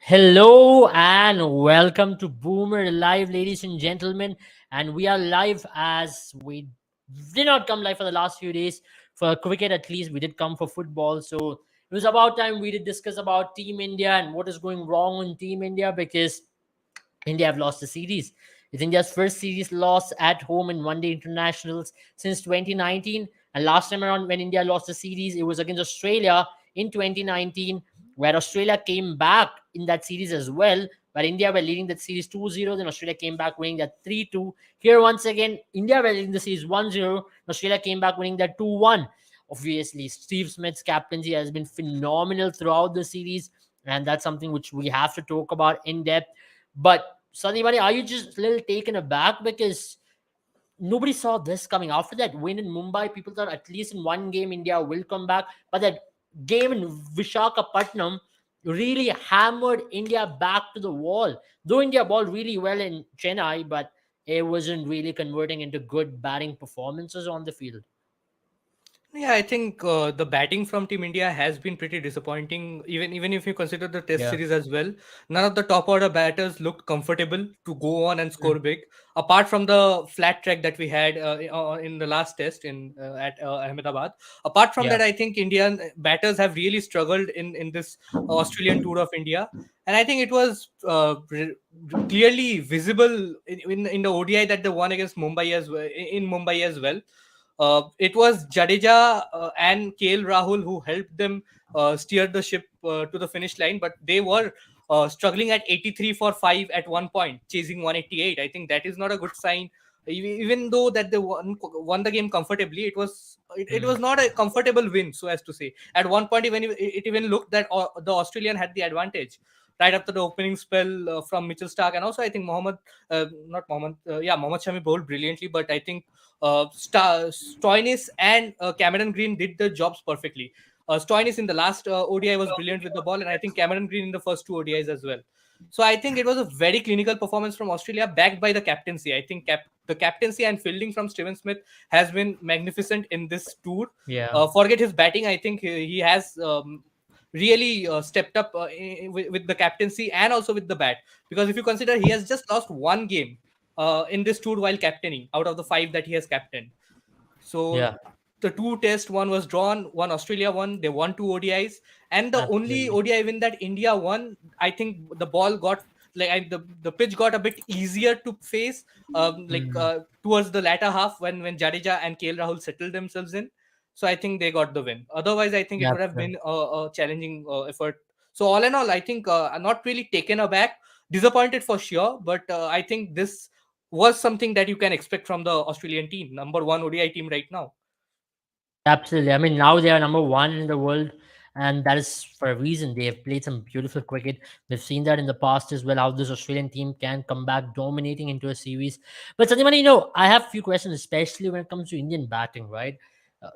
Hello and welcome to Boomer Live, ladies and gentlemen. And we are live as we did not come live for the last few days. For cricket, at least, we did come for football. So it was about time we did discuss about Team India and what is going wrong in Team India because India have lost the series. It's India's first series loss at home in one day internationals since 2019. And last time around, when India lost the series, it was against Australia in 2019, where Australia came back in that series as well. But India were leading that series 2-0. Then Australia came back winning that 3-2. Here, once again, India were leading the series 1-0. Australia came back winning that 2-1. Obviously, Steve Smith's captaincy has been phenomenal throughout the series. And that's something which we have to talk about in depth. But Sunny Bunny, are you just a little taken aback because nobody saw this coming? After that win in Mumbai, people thought at least in one game India will come back. But that game in Vishakhapatnam really hammered India back to the wall. Though India bowled really well in Chennai, but it wasn't really converting into good batting performances on the field. Yeah, I think the batting from Team India has been pretty disappointing. Even if you consider the Test Yeah. series as well, none of the top order batters looked comfortable to go on and Mm. score big. Apart from the flat track that we had in the last Test in at Ahmedabad. Apart from Yeah. that, I think Indian batters have really struggled in this Australian tour of India, and I think it was clearly visible in the ODI that they won against Mumbai as well in Mumbai as well. It was Jadeja and KL Rahul who helped them steer the ship to the finish line, but they were struggling at 83 for 5 at one point, chasing 188. I think that is not a good sign. Even though that they won the game comfortably, it Mm. was not a comfortable win, so as to say. At one point, even it even looked that the Australian had the advantage right after the opening spell from Mitchell Stark, and also I think not Mohammad, Mohammad Shami bowled brilliantly, but I think Stoinis and Cameron Green did the jobs perfectly. Stoinis in the last ODI was brilliant with the ball, and I think Cameron Green in the first two ODIs as well. So I think it was a very clinical performance from Australia, backed by the captaincy. I think the captaincy and fielding from Steven Smith has been magnificent in this tour. Yeah. Forget his batting, I think he has really stepped up with the captaincy and also with the bat. Because if you consider, he has just lost one game in this tour while captaining out of the five that he has captained. So Yeah. the two test, one was drawn, one Australia won. They won two ODIs, and the only Absolutely. ODI win that India won, I think the ball got the pitch got a bit easier to face, Mm. towards the latter half when Jadeja and KL Rahul settled themselves in. So I think they got the win. Otherwise, I think it Yeah. would have been a challenging effort. So all in all, I think I'm not really taken aback, disappointed for sure, but I think this was something that you can expect from the Australian team, number one ODI team right now. Absolutely. I mean, now they are number one in the world, and that is for a reason. They have played some beautiful cricket. We've seen that in the past as well, how this Australian team can come back dominating into a series. But Sandeep, I have a few questions, especially when it comes to Indian batting, right? Uh,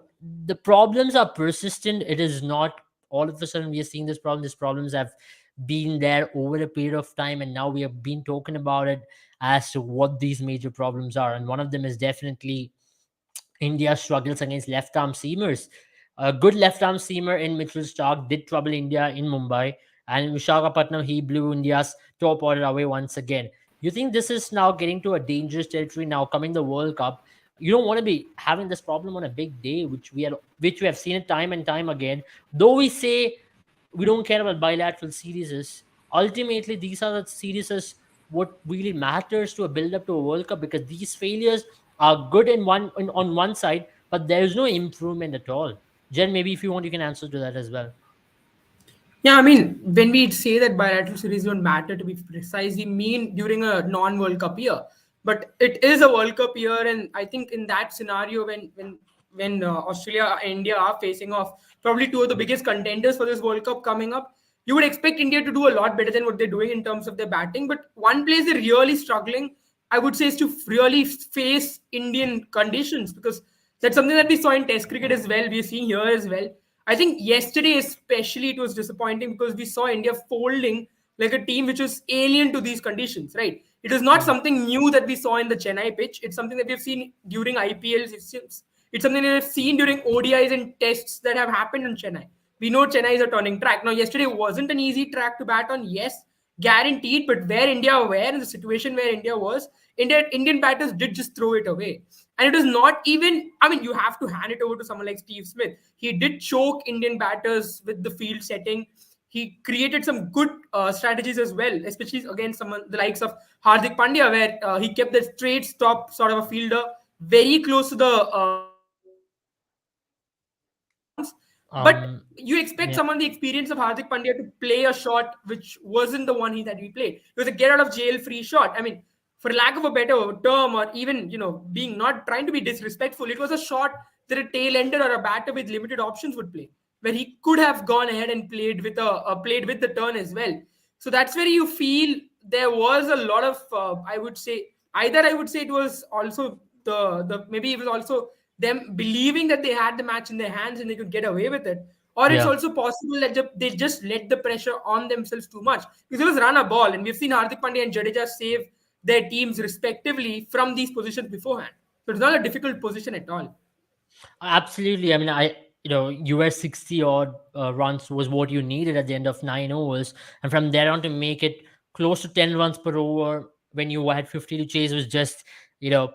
the problems are persistent. It is not all of a sudden we are seeing this problem. These problems have been there over a period of time, and now we have been talking about it as to what these major problems are. And one of them is definitely India struggles against left arm seamers. A good left arm seamer in Mitchell Stark did trouble India in Mumbai, and in Visakhapatnam, he blew India's top order away once again. You think this is now getting to a dangerous territory now coming the World Cup? You don't want to be having this problem on a big day, which we have seen it time and time again. Though we say we don't care about bilateral series, ultimately these are the series what really matters to a build up to a World Cup because these failures are good on one side, but there is no improvement at all. Jen, maybe if you want, you can answer to that as well. Yeah, I mean, when we say that bilateral series don't matter, to be precise, we mean during a non-World Cup year. But it is a World Cup year, and I think in that scenario, when Australia and India are facing off, probably two of the biggest contenders for this World Cup coming up, you would expect India to do a lot better than what they're doing in terms of their batting. But one place they're really struggling, I would say, is to really face Indian conditions because that's something that we saw in Test cricket as well. We're seeing here as well. I think yesterday, especially, it was disappointing because we saw India folding like a team which was alien to these conditions, right? It is not Mm. something new that we saw in the Chennai pitch. It's something that we've seen during IPLs. It's something that we've seen during ODIs and tests that have happened in Chennai. We know Chennai is a turning track. Now, yesterday wasn't an easy track to bat on, yes, guaranteed. But where India were, in the situation where India was, Indian batters did just throw it away. And it was not even, I mean, you have to hand it over to someone like Steve Smith. He did choke Indian batters with the field setting. He created some good strategies as well, especially against someone the likes of Hardik Pandya, where he kept the straight stop sort of a fielder very close to the arms. But you expect Yeah. someone the experience of Hardik Pandya to play a shot which wasn't the one that he played. It was a get out of jail free shot. I mean, for lack of a better term, or even being not trying to be disrespectful, it was a shot that a tail ender or a batter with limited options would play, where he could have gone ahead and played with played with the turn as well. So that's where you feel there was a lot of I would say, either I would say it was also the maybe it was also them believing that they had the match in their hands and they could get away with it, or it's Yeah. also possible that they just let the pressure on themselves too much, because it was run a ball, and we've seen Hardik Pandya and Jadeja save their teams respectively from these positions beforehand. So it's not a difficult position at all. Absolutely. I mean, US 60 odd runs was what you needed at the end of 9 overs. And from there on to make it close to 10 runs per over when you had 50 to chase was just,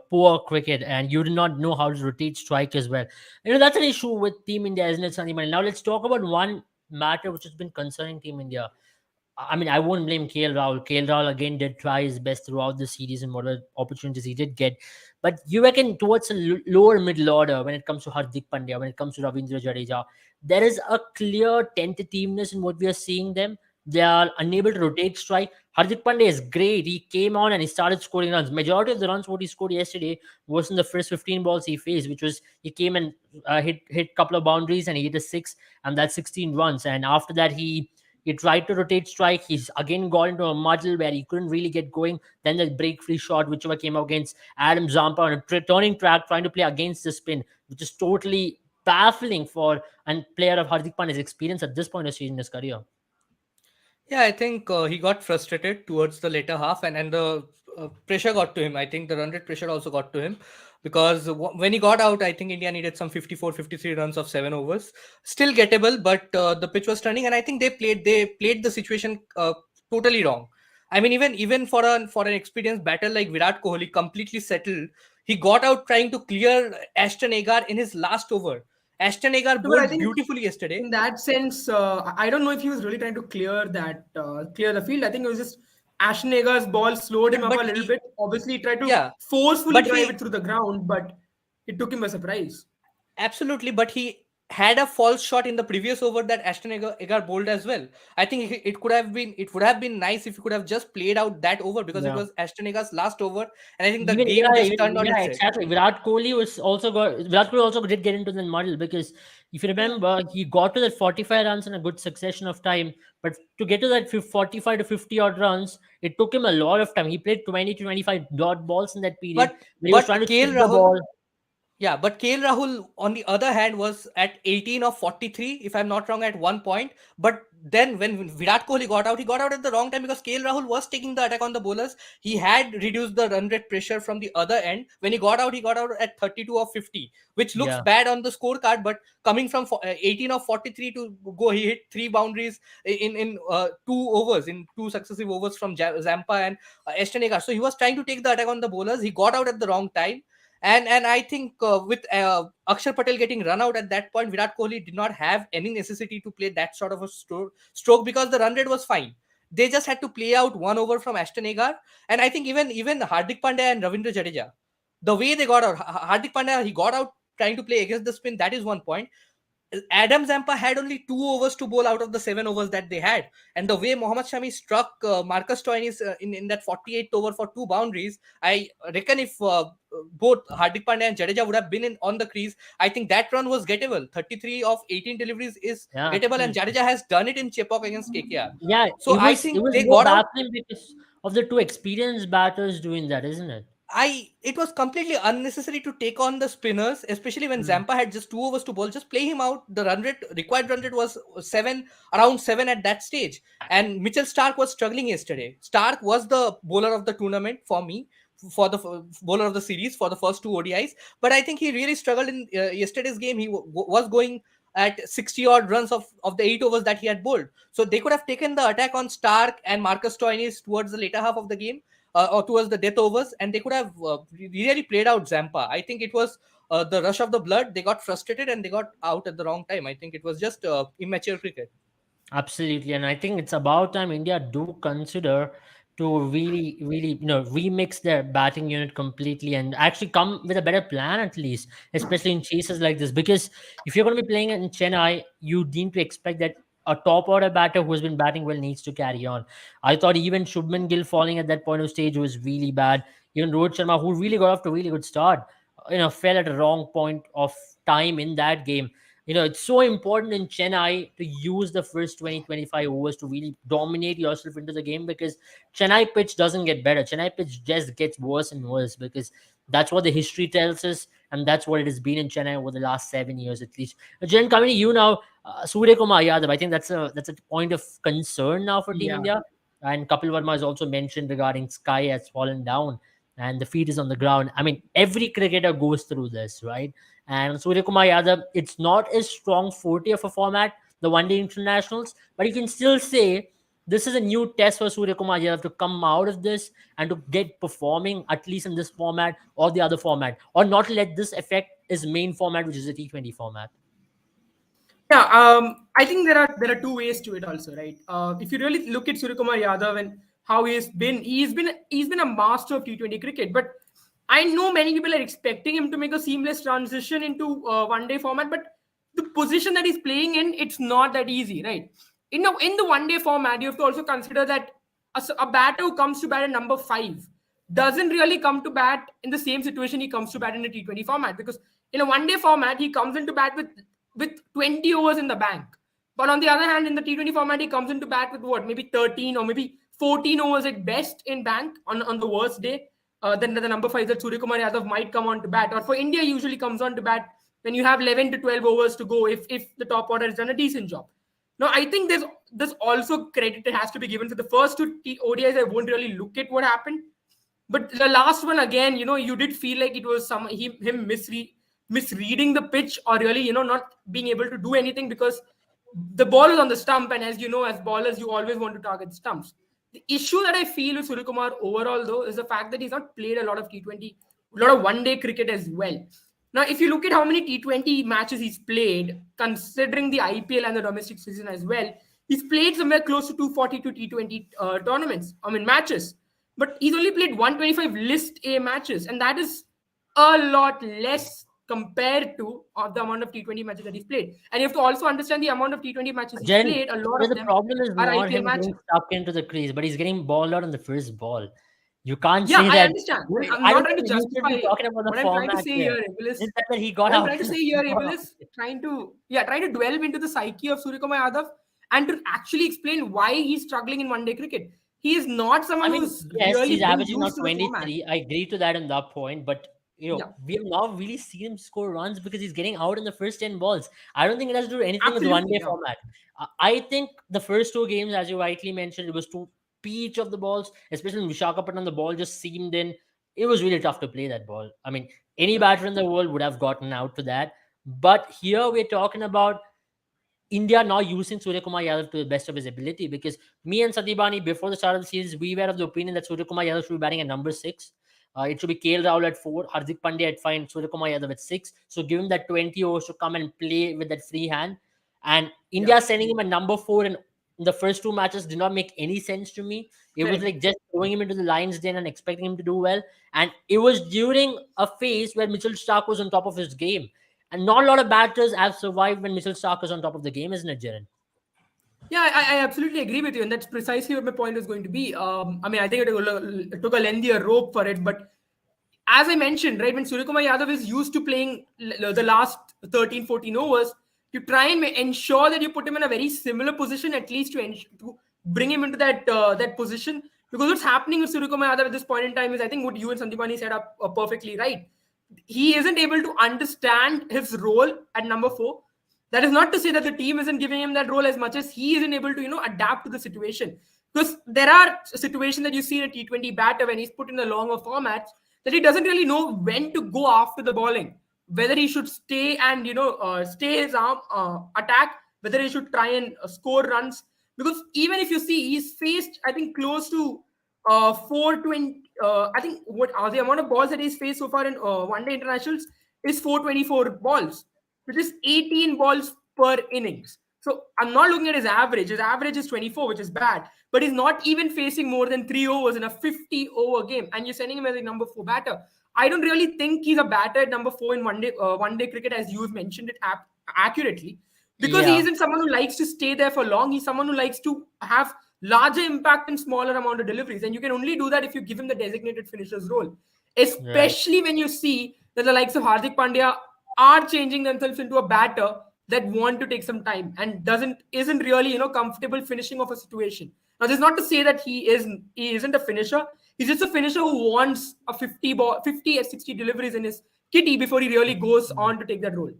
poor cricket. And you did not know how to rotate strike as well. That's an issue with Team India, isn't it, Sandeep? Now let's talk about one matter which has been concerning Team India. I mean, I won't blame KL Rahul. KL Rahul again did try his best throughout the series and whatever opportunities he did get. But you reckon towards the lower middle order, when it comes to Hardik Pandya, when it comes to Ravindra Jadeja, there is a clear tentativeness in what we are seeing them. They are unable to rotate strike. Hardik Pandya is great. He came on and he started scoring runs. Majority of the runs what he scored yesterday was in the first 15 balls he faced, which was he came and hit couple of boundaries and he hit a six, and that's 16 runs. And after that he tried to rotate strike. He's again got into a muddle where he couldn't really get going. Then the break free shot, whichever came out against Adam Zampa on a turning track, trying to play against the spin, which is totally baffling for a player of Hardik Pandya's experience at this point of stage in his career. Yeah, I think he got frustrated towards the later half, and the pressure got to him. I think the run rate pressure also got to him, because when he got out, I think India needed some 54, 53 runs of 7 overs. Still gettable, but the pitch was turning, and I think they played the situation totally wrong. I mean, even for an experienced batter like Virat Kohli, completely settled, he got out trying to clear Ashton Agar in his last over. Ashton Agar No, but I bowled think beautifully yesterday. in that sense, I don't know if he was really trying to clear the field. I think it was just Ashton Agar's ball slowed him up But a little he, bit. Obviously, he tried to yeah, forcefully but drive he it through the ground, but it took him by surprise. absolutely, but he had a false shot in the previous over that Ashton Agar bowled as well. I think it would have been nice if he could have just played out that over, because it Yeah. was Ashton Agar's last over, and I think the Even game yeah, just turned on yeah, its head. exactly. Virat Kohli also did get into the model, because if you Yeah. remember, he got to that 45 runs in a good succession of time. But to get to that 45 to 50 odd runs, it took him a lot of time. He played 20 to 25 dot balls in that period. But He was trying to KL chip the Rahul, ball. yeah, but KL Rahul, on the other hand, was at 18 of 43, if I'm not wrong, at one point. But then when Virat Kohli got out, he got out at the wrong time, because KL Rahul was taking the attack on the bowlers. He had reduced the run rate pressure from the other end. When he got out at 32 of 50, which looks Yeah. bad on the scorecard. But coming from 18 of 43 to go, he hit three boundaries in 2 overs, in two successive overs from Zampa and Ashton Agar. So he was trying to take the attack on the bowlers. He got out at the wrong time. And I think with Akshar Patel getting run out at that point, Virat Kohli did not have any necessity to play that sort of a stroke, because the run rate was fine. They just had to play out 1 over from Ashton Agar, and I think even Hardik Pandya and Ravindra Jadeja, the way they got out, Hardik Pandya, he got out trying to play against the spin. That is one point. Adam Zampa had only 2 overs to bowl out of the 7 overs that they had. And the way Mohammad Shami struck Marcus Stoinis in that 48th over for 2 boundaries, I reckon if both Hardik Pandya and Jadeja would have been on the crease, I think that run was gettable. 33 of 18 deliveries is Yeah, gettable, and absolutely. Jadeja has done it in Chepauk against KKR. Yeah, So I it think was they more got out. baffling because of the two experienced batters doing that, isn't it? It was completely unnecessary to take on the spinners, especially when Zampa had just 2 overs to bowl. Just play him out. The required run rate was around 7 at that stage. And Mitchell Stark was struggling yesterday. Stark was the bowler of the tournament for me, for the bowler of the series for the first two ODIs. But I think he really struggled in yesterday's game. He was going at 60 odd runs of the 8 overs that he had bowled. So they could have taken the attack on Stark and Marcus Stoinis towards the later half of the game, or towards the death overs, and they could have really played out Zampa. I think it was the rush of the blood. They got frustrated and they got out at the wrong time. I think it was just immature cricket. Absolutely, and I think it's about time India do consider to really, really, remix their batting unit completely and actually come with a better plan at least, especially in chases like this. Because if you're going to be playing in Chennai, you need to expect that a top order batter who has been batting well needs to carry on. I thought even Shubman Gill falling at that point of stage was really bad. Even Rohit Sharma, who really got off to a really good start, fell at a wrong point of time in that game. It's so important in Chennai to use the first 20-25 overs to really dominate yourself into the game, because Chennai pitch doesn't get better. Chennai pitch just gets worse and worse, because that's what the history tells us, and that's what it has been in Chennai over the last 7 years at least. Jen, coming to you now, Surya Kumar Yadav, I think that's a point of concern now for Team Yeah. India. And Kapil Verma has also mentioned regarding Sky has fallen down and the feet is on the ground. I mean, every cricketer goes through this, right? And Surya Kumar Yadav, it's not a strong forte of a format, the one-day internationals, but you can still say this is a new test for Surya Kumar Yadav to come out of this and to get performing at least in this format or the other format, or not let this affect his main format, which is the T20 format. Yeah, I think there are two ways to it also, right? If you really look at Surya Kumar Yadav and how he's been a master of T20 cricket, but I know many people are expecting him to make a seamless transition into one-day format, but the position that he's playing in, it's not that easy, right? In the one-day format, you have to also consider that a batter who comes to bat at number 5 doesn't really come to bat in the same situation he comes to bat in a T20 format, because in a one-day format, he comes into bat with 20 overs in the bank. But on the other hand, in the T20 format, he comes into bat with maybe 13 or maybe 14 overs at best in bank on the worst day. Then the number 5 that Surya Kumar Yadav might come on to bat. Or for India, usually comes on to bat when you have 11 to 12 overs to go if the top order has done a decent job. Now, I think there's also credit that has to be given. For the first two ODIs, I won't really look at what happened. But the last one, again, you did feel like it was him misreading the pitch, or really, not being able to do anything because the ball is on the stump. And as you know, as bowlers, you always want to target stumps. The issue that I feel with Surya Kumar overall, though, is the fact that he's not played a lot of T20, a lot of one-day cricket as well. Now, if you look at how many T20 matches he's played, considering the IPL and the domestic season as well, he's played somewhere close to 242 T20 matches. But he's only played 125 List A matches, and that is a lot less compared to the amount of T20 matches that he's played. And you have to also understand the amount of T20 matches he's played. A lot of the them problem is are not IPL him matches. getting stuck into the crease, but he's getting balled out on the first ball. You can't Yeah, say I that. understand. I'm I not don't trying to think you should justify be talking about the what I'm trying to format say here. here, Abel, is It's that he got what I'm out. trying to say here, Abel, is trying to delve into the psyche of Surya Kumar Yadav and to actually explain why he's struggling in one-day cricket. He is not someone who's yes, really he's been averaging now used to the format. 23. I agree to that in that point, but we have not really seen him score runs because he's getting out in the first 10 balls. I don't think it has to do anything with one-day format. I think the first two games, as you rightly mentioned, it was too peach of the balls, especially in Visakhapatnam, the ball just seemed in. It was really tough to play that ball. I mean, any batter in the world would have gotten out to that. But here we're talking about India now using Surya Kumar Yadav to the best of his ability, because me and Satibani, before the start of the series, we were of the opinion that Surya Kumar Yadav should be batting at number 6. It should be KL Rahul at 4, Hardik Pandya at 5, and Surya Kumar Yadav at 6. So give him that 20 overs to come and play with that free hand. And India sending him at number 4 in the first two matches did not make any sense to me. It was like just throwing him into the Lions Den and expecting him to do well. And it was during a phase where Mitchell Stark was on top of his game. And not a lot of batters have survived when Mitchell Stark is on top of the game, isn't it, Jaren? Yeah, I absolutely agree with you. And that's precisely what my point was going to be. I think it took a lengthier rope for it. But as I mentioned, right, when Surya Kumar Yadav is used to playing the last 13, 14 overs, you try and ensure that you put him in a very similar position, at least to bring him into that position. Because what's happening with Surya Kumar Yadav at this point in time is, I think what you and Sandipani said are perfectly right. He isn't able to understand his role at number 4. That is not to say that the team isn't giving him that role as much as he isn't able to, adapt to the situation. Because there are situations that you see in a T20 batter when he's put in the longer formats that he doesn't really know when to go after the bowling. whether he should stay and stay his arm attack, whether he should try and score runs. Because even if you see, he's faced, I think, close to 420. I think what the amount of balls that he's faced so far in one day internationals is 424 balls, which is 18 balls per innings. So I'm not looking at his average. His average is 24, which is bad. But he's not even facing more than 3 overs in a 50-over game, and you're sending him as a number 4 batter. I don't really think he's a batter at number 4 in one day cricket, as you've mentioned it accurately, because he Yeah. isn't someone who likes to stay there for long. He's someone who likes to have larger impact and smaller amount of deliveries, and you can only do that if you give him the designated finisher's role. Right. Especially when you see that the likes of Hardik Pandya are changing themselves into a batter that want to take some time and isn't really comfortable finishing off a situation. Now, this is not to say that he isn't a finisher. He's just a finisher who wants a 50 or 60 deliveries in his kitty before he really goes on to take that role.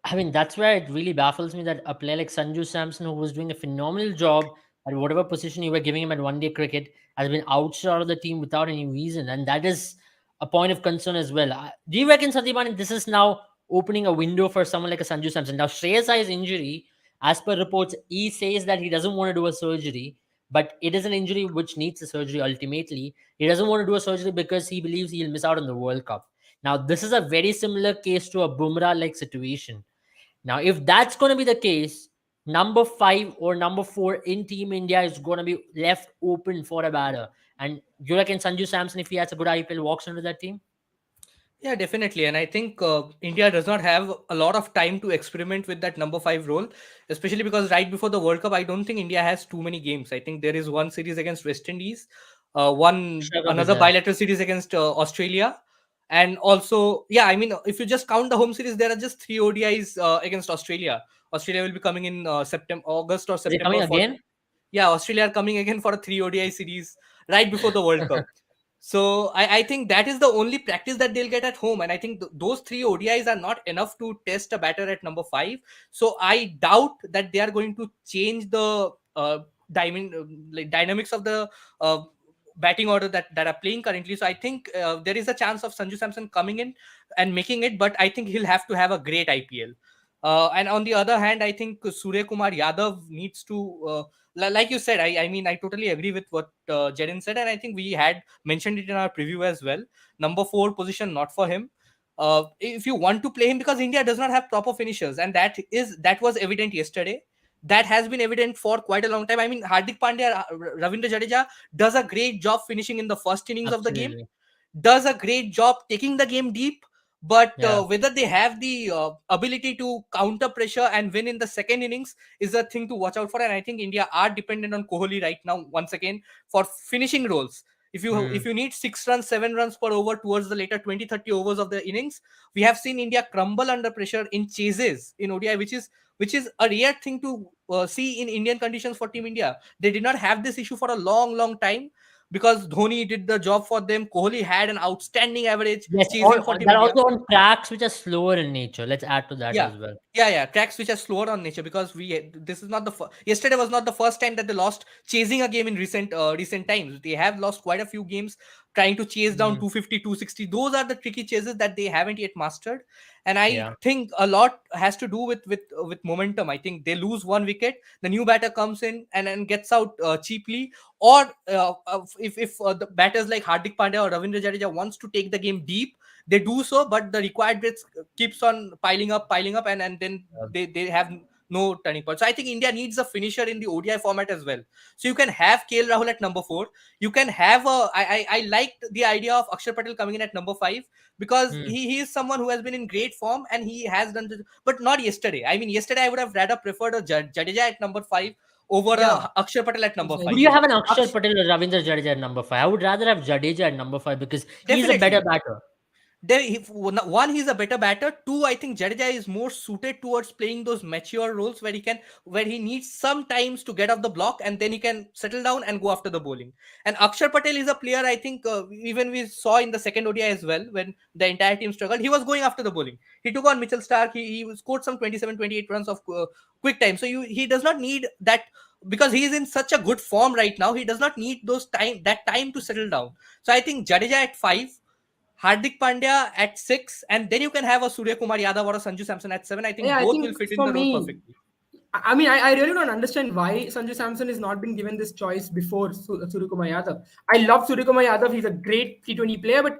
I mean, that's where it really baffles me that a player like Sanju Samson, who was doing a phenomenal job at whatever position you were giving him at one day cricket, has been outshot of the team without any reason. And that is a point of concern as well. Do you reckon, Satyapan, this is now opening a window for someone like a Sanju Samson? Now, Shreyas Iyengar's injury, as per reports, he says that he doesn't want to do a surgery, but it is an injury which needs a surgery ultimately. He doesn't want to do a surgery because he believes he'll miss out on the World Cup. Now, this is a very similar case to a Bumrah like situation. Now, if that's going to be the case, number 5 or number 4 in Team India is going to be left open for a batter. And you reckon Sanju Samson, if he has a good IPL, walks into that team? Yeah, definitely. And I think India does not have a lot of time to experiment with that number 5 role, especially because right before the World Cup, I don't think India has too many games. I think there is one series against West Indies, Shagam is another there. bilateral series against Australia. And also, yeah, I mean, if you just count the home series, there are just 3 ODIs against Australia. Australia will be coming in August or Is he coming September for. again? Yeah, Australia are coming again for a 3 ODI series right before the World Cup. So I think that is the only practice that they'll get at home. And I think those 3 ODIs are not enough to test a batter at number 5. So I doubt that they are going to change the dynamics of the batting order that are playing currently. So I think there is a chance of Sanju Samson coming in and making it, but I think he'll have to have a great IPL. And on the other hand, I think Surya Kumar Yadav needs to like you said, I mean, I totally agree with what Jedin said, and I think we had mentioned it in our preview as well. Number 4 position, not for him. If you want to play him, because India does not have proper finishers, and that was evident yesterday. That has been evident for quite a long time. I mean, Hardik Pandya, Ravindra Jadeja does a great job finishing in the first innings of the game, Absolutely. does a great job taking the game deep, but Yeah. whether they have the ability to counter pressure and win in the second innings is a thing to watch out for. And I think India are dependent on Kohli right now once again for finishing roles. If you need 6 runs, 7 runs per over towards the later 20-30 overs of the innings, we have seen India crumble under pressure in chases in ODI, which is a rare thing to see in Indian conditions for Team India. They did not have this issue for a long time, because Dhoni did the job for them. Kohli had an outstanding average Yes, chasing for Team that India. also on tracks which are slower in nature. Let's add to that Yeah, as well. yeah. Tracks which are slower on nature, because this is not yesterday was not the first time that they lost chasing a game in recent times. They have lost quite a few games trying to chase down 250, 260. Those are the tricky chases that they haven't yet mastered. And I Yeah. think a lot has to do with momentum. I think they lose one wicket, the new batter comes in and gets out cheaply, or if the batters like Hardik Pandya or Ravindra Jadeja wants to take the game deep, they do so, but the required bits keeps on piling up, and then they have no turning point. So I think India needs a finisher in the ODI format as well. So you can have KL Rahul at number 4. You can have I liked the idea of Akshar Patel coming in at number 5, because he is someone who has been in great form and he has done this, but not yesterday. I mean, yesterday I would have rather preferred a Jadeja at number 5 over Yeah. a Akshar Patel at number 5. Would you have an Akshar Patel or Ravindra Jadeja at number 5? I would rather have Jadeja at number 5 because he's a better Definitely. batter. One, he's a better batter. 2, I think Jadeja is more suited towards playing those mature roles where he needs some times to get off the block, and then he can settle down and go after the bowling. And Akshar Patel is a player, I think, even we saw in the second ODI as well, when the entire team struggled, he was going after the bowling. He took on Mitchell Stark. He scored some 27, 28 runs of quick time. So he does not need that, because he is in such a good form right now. He does not need that time to settle down. So I think Jadeja at 5, Hardik Pandya at 6, and then you can have a Surya Kumar Yadav or a Sanju Samson at 7. I think Yeah, I both think will fit in for the role me, perfectly. I mean, I really don't understand why Sanju Samson has not been given this choice before Suryakumar Yadav. I love Suryakumar Yadav. He's a great T20 player, but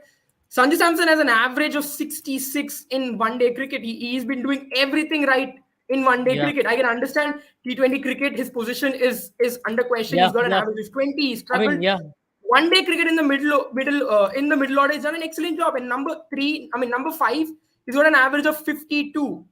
Sanju Samson has an average of 66 in one-day cricket. He's been doing everything right in one-day Yeah. cricket. I can understand T20 cricket, his position is under question. Yeah, He's got an yeah. average of 20. He's I mean, struggled. yeah. One-day cricket in the middle order, he's done an excellent job. And number 5, he's got an average of 52.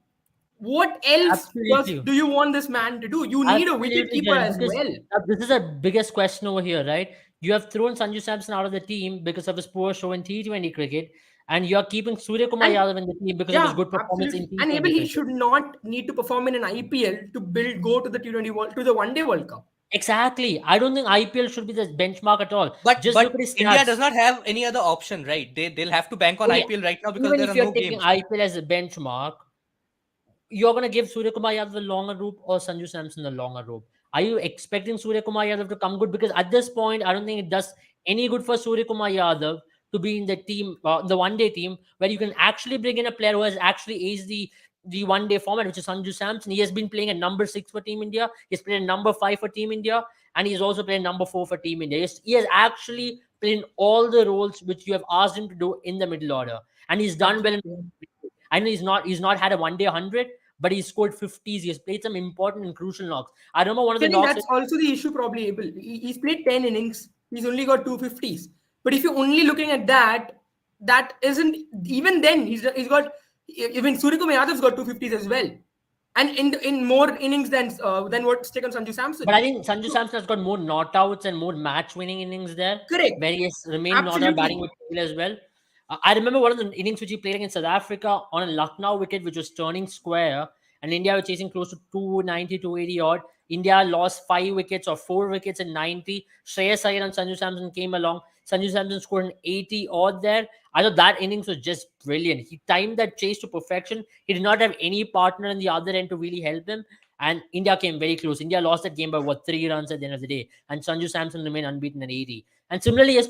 What else Absolutely. do you want this man to do? You need a wicket Absolutely, keeper Jen, as because well. this is the biggest question over here, right? You have thrown Sanju Samson out of the team because of his poor show in T20 cricket, and you're keeping Surya Kumar And Yadav in the team because of his yeah, good performance in absolutely. And Abel, T20 he cricket. should not need to perform in an IPL to go to the T20 World, to the One Day World Cup. Exactly. I don't think IPL should be the benchmark at all. But Just look at his India stats. does not have any other option, right? They'll have to bank on Okay, IPL right now because even there if are you're no taking games. IPL as a benchmark, you're going to give Surya Kumar Yadav the longer rope or Sanju Samson the longer rope. Are you expecting Surya Kumar Yadav to come good? Because at this point, I don't think it does any good for Surya Kumar Yadav to be in the team, the one-day team, where you can actually bring in a player who has actually aged the one-day format, which is Sanju Samson. He has been playing at number 6 for Team India. He's playing at number 5 for Team India, and he's also playing number 4 for Team India. He has actually played in all the roles which you have asked him to do in the middle order, and he's done well. I know he's not had a one-day 100, but he's scored 50s. He has played some important and crucial knocks. I remember one of I the think knocks. that's also the issue, probably, Abel. He's played 10 innings. He's only got 250s. But if you're only looking at that, that isn't, even then, he's got, even Suryakumar Yadav's got 250s as well. And in more innings than what's taken Sanju Samson. But I think Sanju Samson has got more not outs and more match-winning innings there. Correct. Where he has remained not out, batting with tail as well. I remember one of the innings which he played against South Africa on a Lucknow wicket, which was turning square, and India were chasing close to 290, 280 odd. India lost 5 wickets or 4 wickets in 90. Shreyas Iyer and Sanju Samson came along. Sanju Samson scored an 80 odd there. I thought that innings was just brilliant. He timed that chase to perfection. He did not have any partner on the other end to really help him. And India came very close. India lost that game by 3 runs at the end of the day. And Sanju Samson remained unbeaten at 80. And similarly,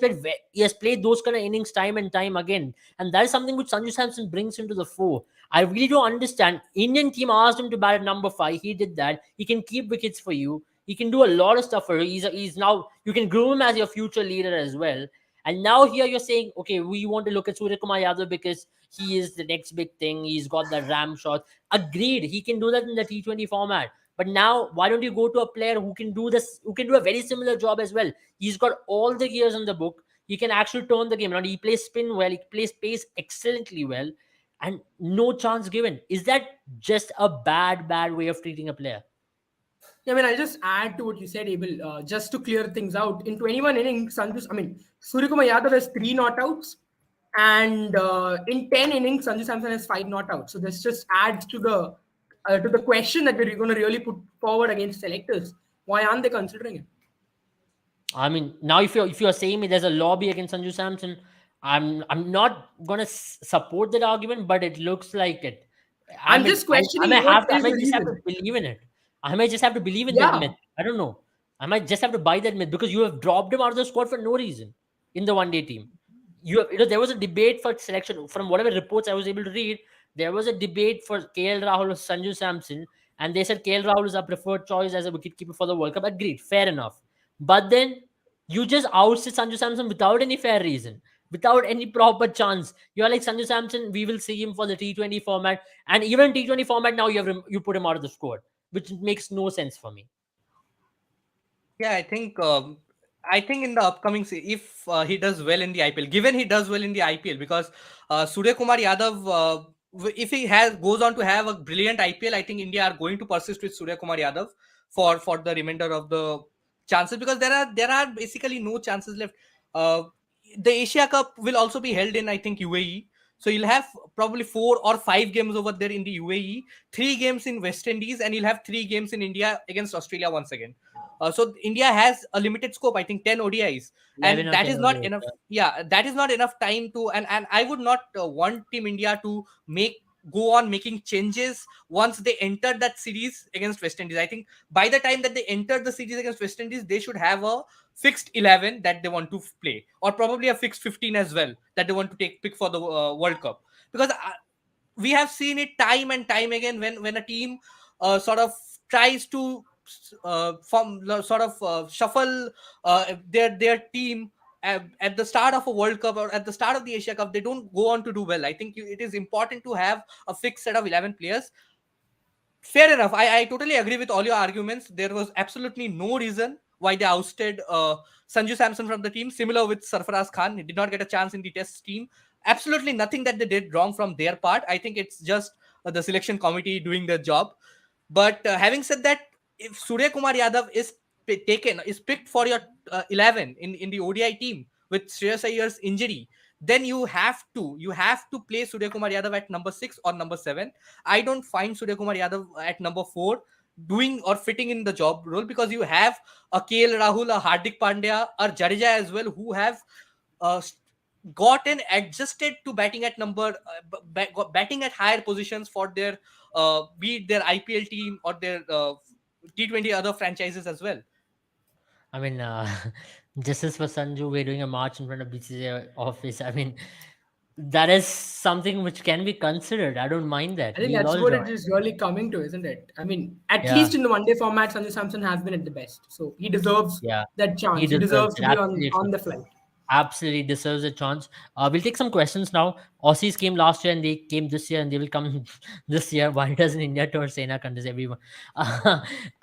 he has played those kind of innings time and time again. And that is something which Sanju Samson brings into the fore. I really don't understand. Indian team asked him to bat at number 5. He did that. He can keep wickets for you. He can do a lot of stuff for you. He's now, you can groom him as your future leader as well. And now here you're saying, okay, we want to look at Surya Kumar Yadav because he is the next big thing. He's got that ram shot. Agreed. He can do that in the T20 format. But now, why don't you go to a player who can do this, who can do a very similar job as well? He's got all the gears in the book. He can actually turn the game around. He plays spin well. He plays pace excellently well. And no chance given. Is that just a bad way of treating a player? Yeah, I mean, I'll just add to what you said, Abel, just to clear things out. In 21 innings, Suryakumar Yadav has 3 not outs, and in 10 innings, Sanju Samson has 5 not outs. So this just adds to the question that we're going to really put forward against selectors. Why aren't they considering it? I mean, now if you're saying me there's a lobby against Sanju Samson, I'm not gonna support that argument, but it looks like it. I'm just questioning I may what is the just have to reason. believe in it. I may just have to believe in that myth. I don't know. I might just have to buy that myth because you have dropped him out of the squad for no reason in the one-day team. There was a debate for selection from whatever reports I was able to read. There was a debate for KL Rahul or Sanju Samson, and they said KL Rahul is our preferred choice as a wicketkeeper for the World Cup. Agreed, fair enough. But then you just ousted Sanju Samson without any fair reason, without any proper chance. You're like, Sanju Samson, we will see him for the T20 format, and even T20 format now you put him out of the squad, which makes no sense for me. Yeah, I think in the upcoming, if he does well in the IPL, given he does well in the IPL, because Surya Kumar Yadav, if he goes on to have a brilliant IPL, I think India are going to persist with Surya Kumar Yadav for the remainder of the chances, because there are basically no chances left. The Asia Cup will also be held in, I think, UAE. So you'll have probably 4 or 5 games over there in the UAE, 3 games in West Indies, and you'll have 3 games in India against Australia once again. So India has a limited scope, I think 10 ODIs, and that is not enough. Yeah, that is not enough time to, and I would not want Team India to make go on making changes once they entered that series against West Indies. I think by the time that they entered the series against West Indies, they should have a fixed 11 that they want to play, or probably a fixed 15 as well that they want to pick for the World Cup. Because we have seen it time and time again when a team sort of tries to shuffle their team at the start of a World Cup or at the start of the Asia Cup, they don't go on to do well. I think it is important to have a fixed set of 11 players. Fair enough. I totally agree with all your arguments. There was absolutely no reason why they ousted Sanju Samson from the team. Similar with Sarfaraz Khan. He did not get a chance in the test team. Absolutely nothing that they did wrong from their part. I think it's just the selection committee doing their job. But having said that, if Surya Kumar Yadav is picked for your 11 in the ODI team with Shreyas Iyer's injury, then you have to play Surya Kumar Yadav at number 6 or number 7. I don't find Surya Kumar Yadav at number 4 doing or fitting in the job role, because you have a KL Rahul, a Hardik Pandya, or Jadeja as well, who have gotten adjusted to batting at batting at higher positions for their be it their IPL team or their T20 other franchises as well. I mean, justice for Sanju, we're doing a march in front of BCCI office. I mean, that is something which can be considered. I don't mind that. I think We'll that's all what join. it is really coming to, isn't it? I mean, at Yeah. least in the one-day format, Sanju Samson has been at the best. So he deserves Yeah. that chance. He deserves deserves it, to be absolutely. on the flight. Absolutely deserves a chance. We'll take some questions now. Aussies came last year and they came this year and they will come this year. Why doesn't India tour Sena contest everyone?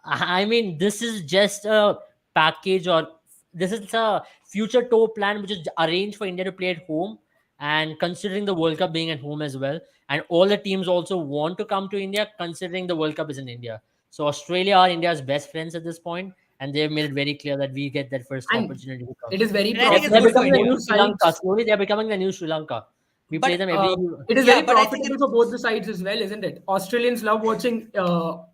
I mean, this is just a package, or this is a future tour plan which is arranged for India to play at home, and considering the World Cup being at home as well. And all the teams also want to come to India considering the World Cup is in India. So Australia are India's best friends at this point, and they've made it very clear that we get that first And opportunity to come. It is very And I think it's They're good for becoming the India. new Sri Lanka. sides. Slowly, they're becoming the new Sri Lanka. We But, play them every. It is Yeah, very but I think profitable for both the sides as well, isn't it? Australians love watching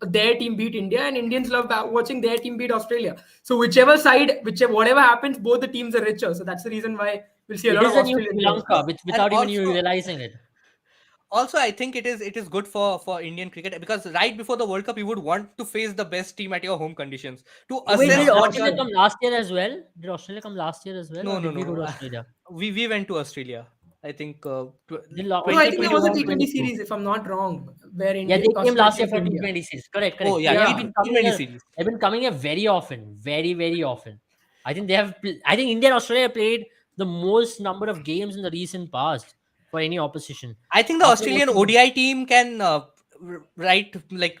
their team beat India, and Indians love watching their team beat Australia. So whatever happens, both the teams are richer. So that's the reason why we'll see a It lot is of a new Sri Australian Lanka, without even you also- realizing it. Also, I think it is good for Indian cricket, because right before the World Cup, you would want to face the best team at your home conditions to Wait, assess did what Australia your- come last year as well? Did Australia come last year as well? No, or no, did we go to no. Australia? We went to Australia. I think Did No, I think there was a 2021, T20 series, if I'm not wrong, where Yeah, India, they came Australia last year came for to India. T20 series. Correct. Oh, yeah, yeah. They've been coming T20 here. series. They've been coming here very often, very, very often. I think they have. I think India and Australia played the most number of games in the recent past for any opposition. I think the After Australian watching- ODI team can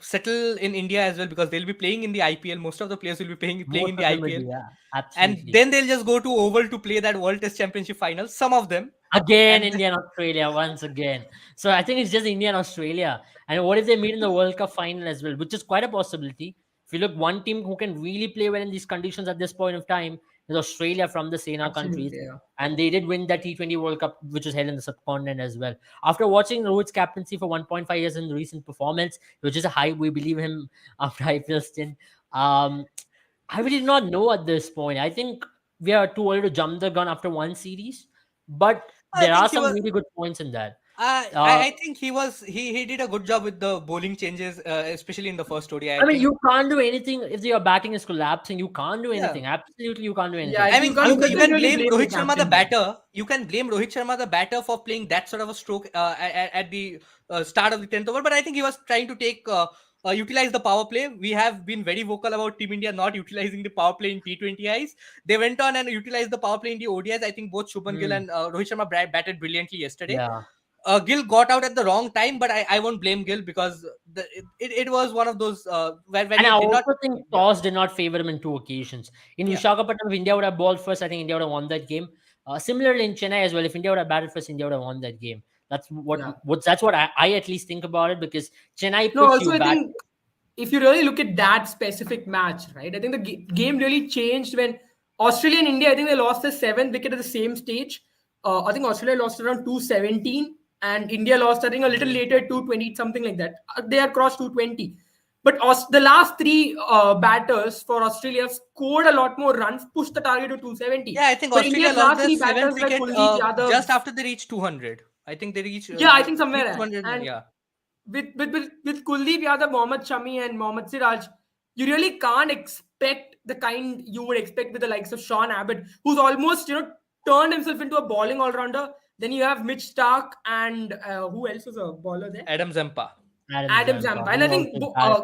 settle in India as well, because they'll be playing in the IPL. Most of the players will be playing in Most the of them will IPL, be, yeah, and absolutely. then they'll just go to Oval to play that World Test Championship final. Some of them. Again, And- India and Australia once again. So I think it's just India and Australia. And what if they meet in the World Cup final as well, which is quite a possibility. If you look, one team who can really play well in these conditions at this point of time is Australia from the Sena countries. Absolutely, yeah. And they did win that T20 World Cup, which was held in the subcontinent as well. After watching Rohit's captaincy for 1.5 years in the recent performance, which is a high, we believe him after IPL stint. I really did not know at this point. I think we are too early to jump the gun after one series, but I there think are he some was- really good points in that. I think he did a good job with the bowling changes, especially in the first ODI. I mean, think. you can't do anything if your batting is collapsing. You can't do Yeah. anything. Absolutely, you can't do anything. Yeah, I mean, You can't- you you can can't really blame blame Rohit the Sharma the captain. batter. You can blame Rohit Sharma the batter for playing that sort of a stroke at the start of the 10th over. But I think he was trying to utilize the power play. We have been very vocal about Team India not utilizing the power play in T20Is. They went on and utilized the power play in the ODIs. I think both Shubman Gill and Rohit Sharma batted brilliantly yesterday. Yeah. Gill got out at the wrong time, but I won't blame Gill, because it was one of those where And he I did also not. think toss did not favor him in two occasions. In Yeah. Visakhapatnam, if India would have bowled first, I think India would have won that game. Similarly in Chennai as well, if India would have batted first, India would have won that game. That's what Yeah. that's what I at least think about it, because Chennai No, puts also you I back. think if you really look at that specific match, right? I think the game really changed when Australia and India, I think they lost the 7th wicket at the same stage. I think Australia lost around 217 and India lost, I think, a little later, 220, something like that. They had crossed 220. But the last three batters for Australia have scored a lot more runs, pushed the target to 270. Yeah, I think But Australia India's lost last their three 7th batters like wicket Kuldeep Yadav, just after they reached 200. I think they reached. Yeah, I think somewhere. 200. And Yeah. with Kuldeep Yadav, Mohammad Shami, and Mohammad Siraj, you really can't expect the kind you would expect with the likes of Sean Abbott, who's almost turned himself into a bowling all rounder. Then you have Mitch Stark and who else was a bowler there? Adam Zampa. Adam Zampa. And I think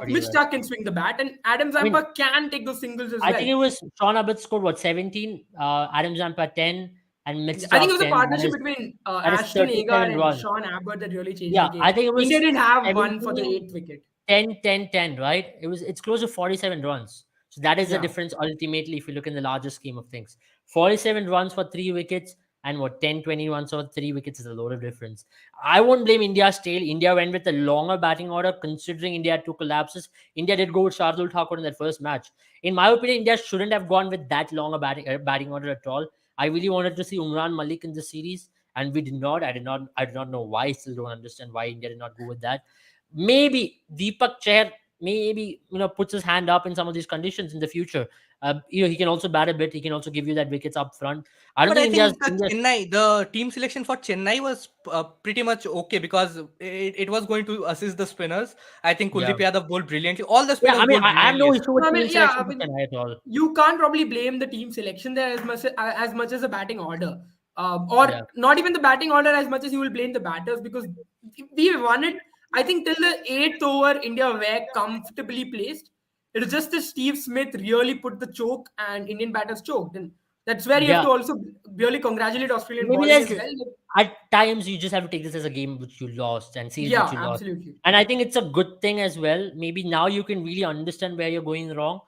Mitch Stark can swing the bat, and Adam Zampa can take those singles as well. I think it was Sean Abbott scored what 17, Adam Zampa 10, and Mitch Stark I think it was 10. a partnership between Ashton Agar and Sean Abbott that really changed the game. I think it was India didn't have 17, one for the 8th wicket. 10, 10, 10, right? It's close to 47 runs. So that is the difference ultimately if you look in the larger scheme of things. 47 runs for 3 wickets and 10, 20 runs for 3 wickets is a lot of difference. I won't blame India's tail. India went with a longer batting order considering India had 2 collapses. India did go with Shardul Thakur in that first match. In my opinion, India shouldn't have gone with that longer batting order at all. I really wanted to see Umran Malik in the series, and we did not. I did not know why. I still don't understand why India did not go with that. Maybe Deepak Chahar puts his hand up in some of these conditions in the future. He can also bat a bit. He can also give you that wickets up front. I think the team selection for Chennai was pretty much okay because it was going to assist the spinners. I think Kuldeep Yadav bowled brilliantly. All the spinners bowled I have no issue with team selection for Chennai at all. You can't probably blame the team selection there as much as the batting order. Not even the batting order as much as you will blame the batters, because we won it. I think till the 8th over, India were comfortably placed. It was just that Steve Smith really put the choke and Indian batters choked. And that's where you have to also really congratulate Australian bowling as well. At times, you just have to take this as a game which you lost and series which you lost. Absolutely. And I think it's a good thing as well. Maybe now you can really understand where you're going wrong.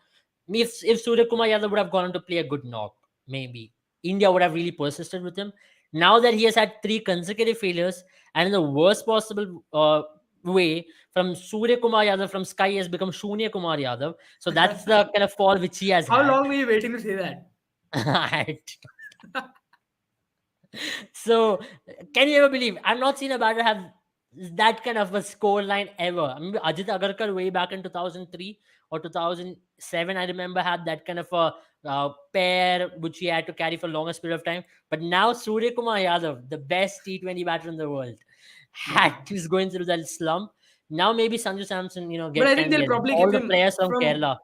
If Surya Kumar Yadav would have gone on to play a good knock, maybe India would have really persisted with him. Now that he has had 3 consecutive failures and in the worst possible way, from Surya Kumar Yadav from Sky has become Shunya Kumar Yadav. So that's the kind of fall which he has had. How long were you waiting to say that? So can you ever believe? I've not seen a batter have that kind of a score line ever. I mean, Ajit Agarkar way back in 2003 or 2007, I remember, had that kind of a pair which he had to carry for longest period of time. But now Surya Kumar Yadav, the best T20 batter in the world, he's going through that slump. Now maybe Sanju Samson, but I think they'll probably all give the players from Kerala.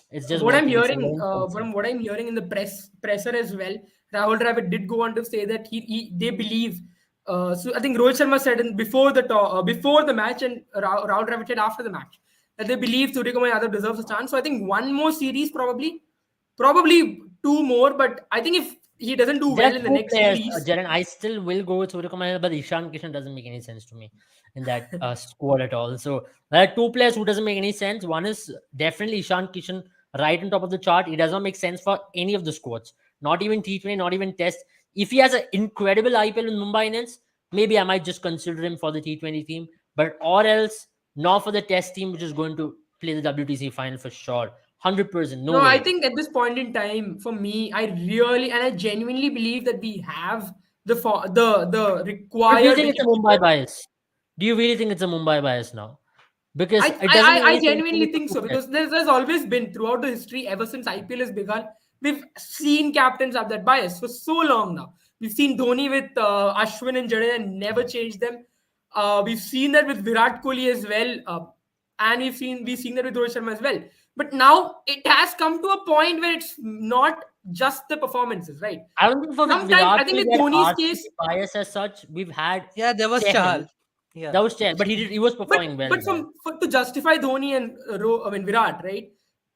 It's just what I'm hearing. From what I'm hearing in the presser as well, Rahul Dravid did go on to say that they believe. So I think Rohit Sharma said before the match, and Rahul Dravid said after the match, that they believe Surya Kumar Yadav deserves a chance. So I think one more series, probably 2 more. But I think if he doesn't do well in the next series, Jaren, I still will go with Surya Kumar Yadav, but Ishan Kishan doesn't make any sense to me in that squad at all. So there are 2 players who doesn't make any sense. One is definitely Ishan Kishan, right on top of the chart. It does not make sense for any of the squads, not even T20, not even Test. If he has an incredible IPL in Mumbai Indians, maybe I might just consider him for the T20 team, but or else not for the Test team, which is going to play the WTC final for sure. 100%. No, I think at this point in time, for me, I genuinely believe that we have the required. Do you think it's a Mumbai bias? Do you really think it's a Mumbai bias now? Because I genuinely think so, because there's always been throughout the history, ever since IPL has begun, we've seen captains have that bias for so long now. We've seen Dhoni with Ashwin and Jadeja and never changed them. We've seen that with Virat Kohli as well, and we've seen that with Rohit Sharma as well. But now it has come to a point where it's not just the performances, right? I don't think for Virat Kohli, with Dhoni's case, bias as such, we've had. Yeah, there was Chahal. Yeah, that was Chahal, but he was performing well. But to justify Dhoni and Virat, right?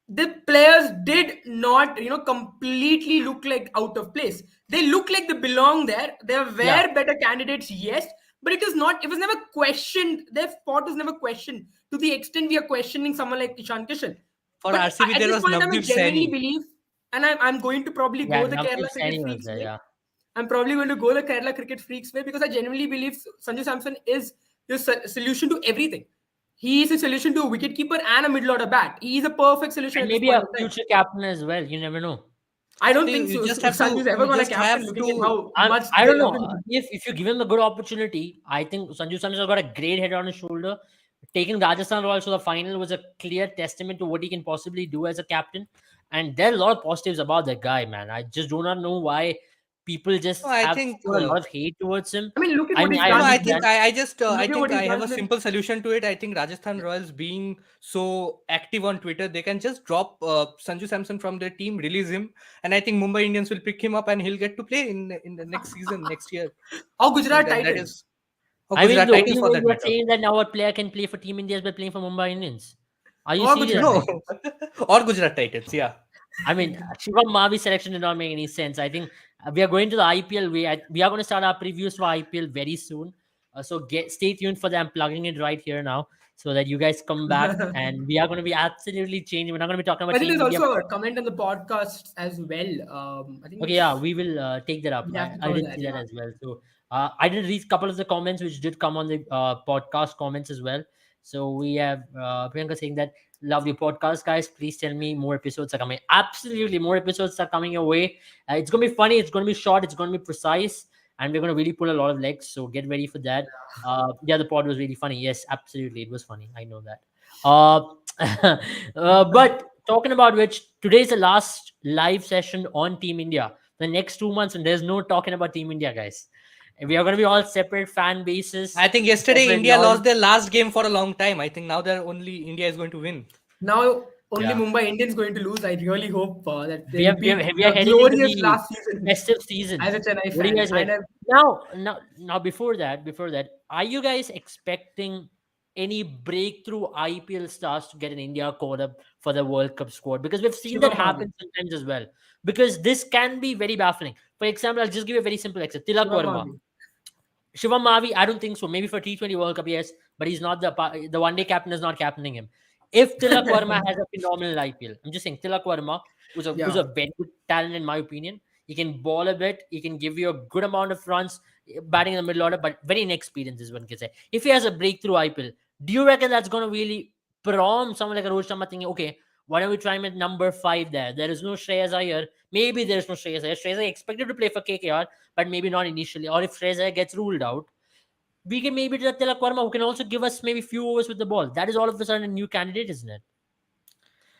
The players did not, completely look like out of place. They look like they belong there. There were better candidates, yes, but it was never questioned. Their spot was never questioned to the extent we are questioning someone like Ishan Kishan. For RCB, there was Navdeep Saini. Believe, and I'm going to probably go the Kerala Cricket Freaks way. I'm probably going to go the Kerala Cricket Freaks way, because I genuinely believe Sanju Samson is the solution to everything. He is a solution to a wicketkeeper and a middle order bat. He is a perfect solution. And maybe a future captain as well. You never know. I don't think so. Sanju's ever going to captain. I don't know. If you give him a good opportunity, I think Sanju Samson has got a great head on his shoulder. Taking Rajasthan Royals to the final was a clear testament to what he can possibly do as a captain. And there are a lot of positives about that guy, man. I just do not know why people just No, I have think. a lot of hate towards him. I mean, look at I what mean, he's I No, done. I with- think understand. I Look at think what he's I have done a with. simple solution to it. I think Rajasthan Royals being so active on Twitter, they can just drop Sanju Samson from their team, release him, and I think Mumbai Indians will pick him up and he'll get to play in the next season next year. Or Gujarat That Titans. is, or I mean, Gujarat the Titans only for way that you're matter. saying that now a player can play for Team India is by playing for Mumbai Indians. Are you Or serious? Gujarat No, Titans. or Gujarat Titans. Yeah. I mean, Shivam Mavi's selection did not make any sense. I think we are going to the IPL. We are going to start our previews for IPL very soon. So stay tuned for that. I'm plugging it right here now so that you guys come back and we are going to be absolutely changing. We're not going to be talking I about think Team there's India. also a comment on the podcast as well. I think Okay, yeah, we will take that up. we have to I cover did that. see that Yeah. as well. So I did read a couple of the comments which did come on the podcast comments as well. So we have Priyanka saying that love your podcast, guys. Please tell me more episodes are coming. Absolutely, more episodes are coming your way. It's gonna be funny. It's gonna be short. It's gonna be precise, and we're gonna really pull a lot of legs. So get ready for that. Yeah, the pod was really funny. Yes, absolutely, it was funny. I know that. But talking about which, today's the last live session on Team India. The next 2 months, and there's no talking about Team India, guys. We are going to be all separate fan bases. I think yesterday separate India laws. lost their last game for a long time. I think now they're only India is going to win. Now only Yeah. Mumbai Indians going to lose. I really hope that We they are, repeat we are the heading into glorious the last season festive season. as a Chennai What do you fan. guys like? And Now, before that, are you guys expecting any breakthrough IPL stars to get an India called up for the World Cup squad? Because we've seen that Shivam happen sometimes as well. Because this can be very baffling. For example, I'll just give you a very simple example. Tilak Shivam Verma. Mavi. Shivam Mavi, I don't think so. Maybe for T20 World Cup, yes, but he's not the one day captain is not captaining him. If Tilak Verma has a phenomenal IPL, I'm just saying Tilak Verma, who's a very good talent in my opinion. He can ball a bit. He can give you a good amount of runs, batting in the middle order, but very inexperienced is one can say. If he has a breakthrough IPL, do you reckon that's going to really prompt someone like a Rohit Sharma thinking, okay, why don't we try him at number 5 there? There is no Shreyas Iyer. Maybe there is no Shreyas Iyer. Shreyas Iyer expected to play for KKR, but maybe not initially. Or if Shreyas Iyer gets ruled out, we can maybe do Tilak Verma, who can also give us maybe few overs with the ball. That is all of a sudden a new candidate, isn't it?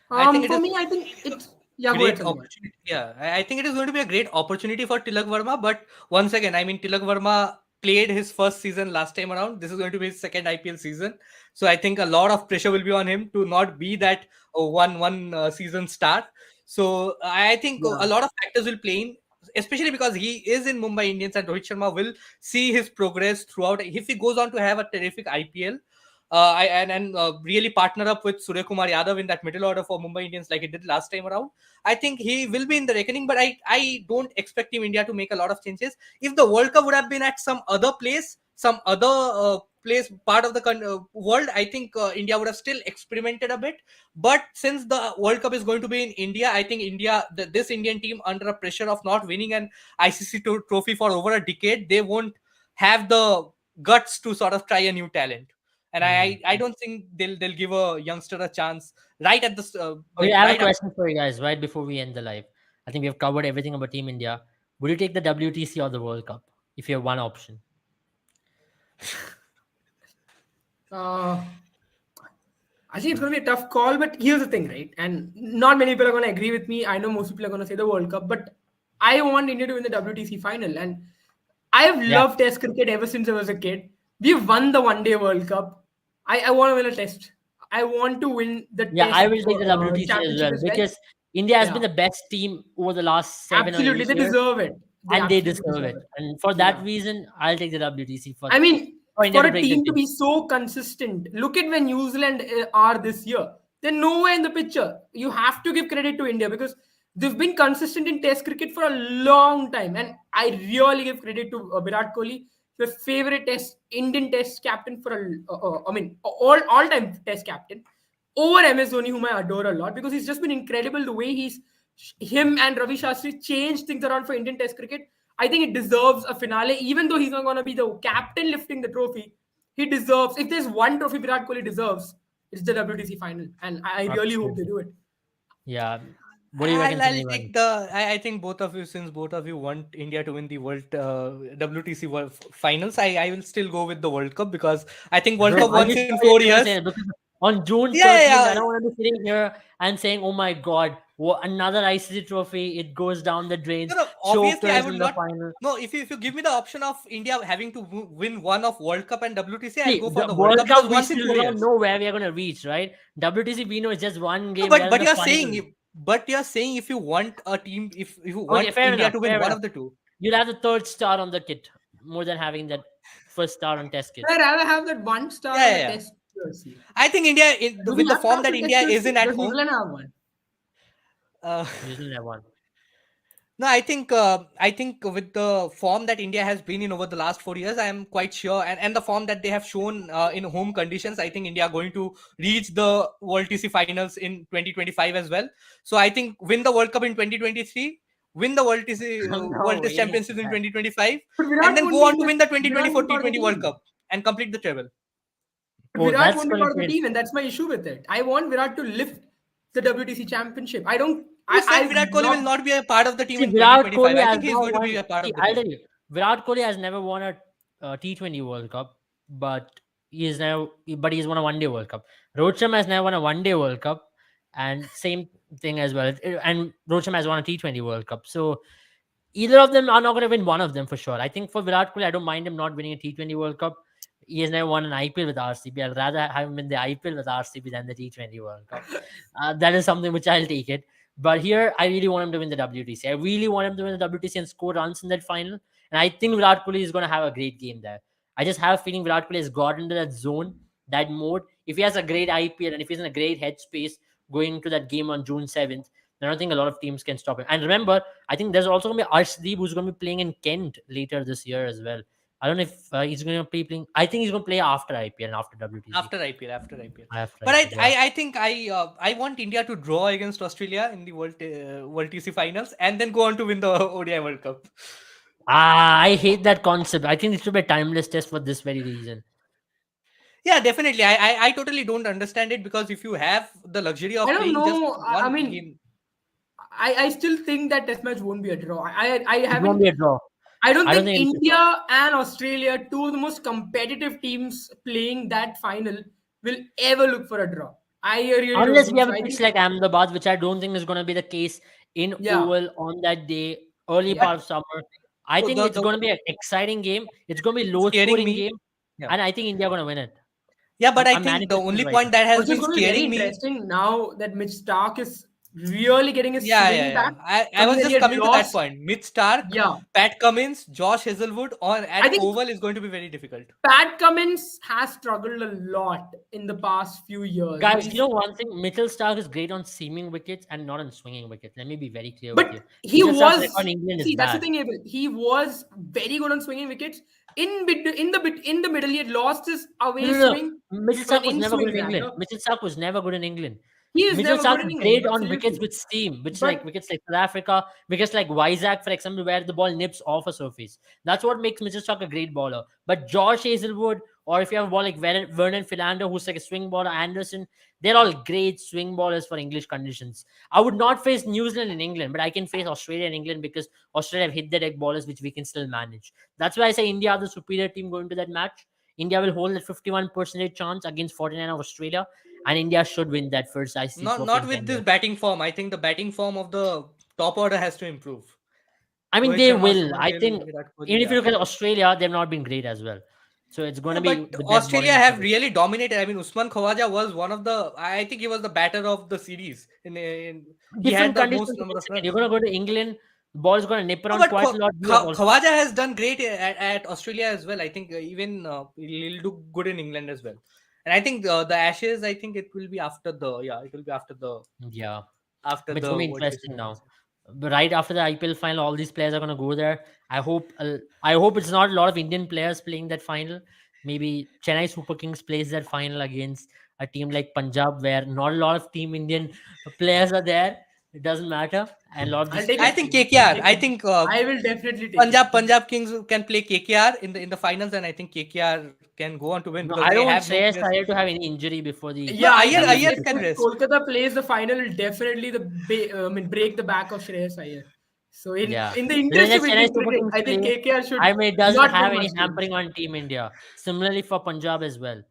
I think it For is me, I think it's go great ahead, Sanjay. opportunity. Yeah, I think it is going to be a great opportunity for Tilak Verma. But once again, I mean, Tilak Verma played his first season last time around. This is going to be his second IPL season. So I think a lot of pressure will be on him to not be that one season star. So I think a lot of factors will play in, especially because he is in Mumbai Indians and Rohit Sharma will see his progress throughout. If he goes on to have a terrific IPL, really partner up with Surya Kumar Yadav in that middle order for Mumbai Indians like he did last time around, I think he will be in the reckoning. But I don't expect Team India to make a lot of changes. If the World Cup would have been at some other place, some other place, part of the world, I think India would have still experimented a bit. But since the World Cup is going to be in India, I think this Indian team, under a pressure of not winning an ICC trophy for over a decade, they won't have the guts to sort of try a new talent. And I don't think they'll give a youngster a chance right at the. Okay, I have a question for you guys right before we end the live. I think we have covered everything about Team India. Would you take the WTC or the World Cup if you have one option? I think it's going to be a tough call, but here's the thing, right? And not many people are going to agree with me. I know most people are going to say the World Cup, but I want India to win the WTC final. And I have loved Test cricket ever since I was a kid. We've won the One Day World Cup. I want to win a Test. I want to win the Test. I will take the WTC as well because India has been the best team over the last 7 Absolutely, or 8 years. they deserve it. They deserve it. And for that reason, I'll take the WTC. I mean, for a team to be so consistent, look at where New Zealand are this year. They're nowhere in the picture. You have to give credit to India because they've been consistent in Test cricket for a long time. And I really give credit to Virat Kohli, the favorite Indian Test captain for all-time Test captain, over MS Dhoni, whom I adore a lot, because he's just been incredible the way him and Ravi Shastri changed things around for Indian Test cricket. I think it deserves a finale, even though he's not going to be the captain lifting the trophy. He deserves, if there's one trophy Virat Kohli deserves, it's the WTC final. And I really hope they do it. Yeah. What do you reckon? I'll take I think both of you, since both of you want India to win the World WTC World Finals, I will still go with the World Cup because I think World Cup once in 4 years. On June 13th, I don't want to be sitting here and saying, oh my God, Another ICC trophy. It goes down the drains. No, obviously I Chokers would in the not. final. No, if you give me the option of India having to win one of World Cup and WTC, I'll See, go for the the World World Cup because Cup, we once in still 4 don't years. know where we are going to reach, right? WTC, we know it's just one No, game. We are in but the you're final. saying, if you want a team, if you Okay, want fair India enough. to win Fair one enough. of the two, You'll have the third star on the kit more than having that first star on test kit. I'd rather have that one star Yeah, on the yeah, yeah. test jersey. I think India, Do we with the have form stars that on India test is jersey? in at Does New home, Zealand have one? New Zealand have one. no, I think with the form that India has been in over the last 4 years, I am quite sure, and the form that they have shown in home conditions, I think India are going to reach the World TC finals in 2025 as well. So I think win the World Cup in 2023, win the World TC No World Test way. Championships in 2025, But Virat and then won't go be on in to the- win the Virat 2024 won't be part of the T20 World team. Cup and complete the treble. But Oh, Virat that's won't be gonna part of the be- team, and that's my issue with it. I want Virat to lift the WTC championship. I don't. Who said I Virat Kohli will not be a part of the team See, in Virat 2025? Kohli I has think he's not going to won. be a part See, of the I'll team. tell you, Virat Kohli has never won a T20 World Cup, but he's won a One-Day World Cup. Rohit Sharma has never won a One-Day World Cup, and same thing as well. And Rohit Sharma has won a T20 World Cup. So either of them are not going to win one of them for sure. I think for Virat Kohli, I don't mind him not winning a T20 World Cup. He has never won an IPL with RCB. I'd rather have him in the IPL with RCB than the T20 World Cup. That is something which I'll take it. But here, I really want him to win the WTC. I really want him to win the WTC and score runs in that final. And I think Virat Kohli is going to have a great game there. I just have a feeling Virat Kohli has got into that zone, that mode. If he has a great IPL and if he's in a great headspace going into that game on June 7th, then I think a lot of teams can stop him. And remember, I think there's also going to be Arshdeep who's going to be playing in Kent later this year as well. I don't know if he's going to be playing. I think he's going to play after IPL and after WTC. After IPL. After But IPL, yeah. I think I want India to draw against Australia in the World TC finals and then go on to win the ODI World Cup. I hate that concept. I think it should be a timeless test for this very reason. Yeah, definitely. I totally don't understand it because if you have the luxury of I don't playing just know. I one mean, game, I still think that Test match won't be a draw. I It won't haven't. be a draw. I don't I don't think think it's a India and Australia, two of the most competitive teams playing that final, will ever look for a draw. I really don't Unless think we have so. a I pitch think, like Ahmedabad, which I don't think is going to be the case in yeah, Oval on that day, early yeah. part of summer. I so think it's the going to be an exciting game. It's going to be low scaring scoring me. game, Yeah. and I think India are going to win it. Yeah, but I I'm think the manifesting only right point that has Also, it's been going to be very scaring me. interesting now that Mitch Stark is really getting his Yeah, swing yeah, yeah. back. I was Considering he just had coming to that lost. point. Mitch Stark, Yeah. Pat Cummins, Josh Hazelwood on I at think Oval is going to be very difficult. Pat Cummins has struggled a lot in the past few years. Guys, He's- you know one thing? Mitchell Stark is great on seaming wickets and not on swinging wickets. Let me be very clear with But you. he Mitchell Stark's was. record in England is See, that's the bad. thing, Abel. He was very good on swinging wickets. In the middle, he had lost his away No. swing. Mitchell Stark was in never good swing in England. rather. Mitchell Stark was never good in England. He is Mitchell never Stark good in is England. great on wickets Absolutely. with steam, which But- like wickets like South Africa, wickets like Vizag, for example, where the ball nips off a surface. That's what makes Mitchell Stark a great bowler. But Josh Hazelwood, or if you have a ball like Vernon Philander, who's like a swing bowler, Anderson, they're all great swing bowlers for English conditions. I would not face New Zealand in England, but I can face Australia and England because Australia have hit the deck bowlers, which we can still manage. That's why I say India are the superior team going to that match. India will hold that 51% chance against 49 of Australia, and India should win that first ICC trophy Not in with 10 this years. batting form. I think the batting form of the top order has to improve. I mean, Rohit they Sharma, will. Shubman I Gill, think Virat Kohli, even if you yeah. look at Australia, they've not been great as well. So it's going to Yeah, be but the best Australia bowling have team. really dominated. I mean, Usman Khawaja was one of the. I think he was the batter of the series. He had Different the conditions. most number of runs. You're going to go to England. The ball's going to nip No, around but quite a lot. You have also- Khawaja has done great at Australia as well. I think even he'll do good in England as well. And I think the Ashes. I think it will be after the. Yeah, it will be after the Yeah. after It's the. going to be World Test interesting now. finals. But right after the IPL final, all these players are going to go there. I hope it's not a lot of Indian players playing that final. Maybe Chennai Super Kings plays that final against a team like Punjab, where not a lot of Team Indian players are there. It doesn't matter. And a lot of I'll these take I it. think KKR. I Take it. think I will definitely take Punjab Kings can play KKR in the finals, and I think KKR can go on to win. No, because I they don't want have no Shreyas players. Iyer to have any injury before the. it. Yeah, I Iyer- think Iyer if can rest. Kolkata plays the final, it'll definitely break the back of Shreyas Iyer. So in Yeah. the Then interest let of Chennai Indian Super cricket, Kings I think play. KKR should I mean, it doesn't not have get any much change. hampering on Team India. Similarly for Punjab as well.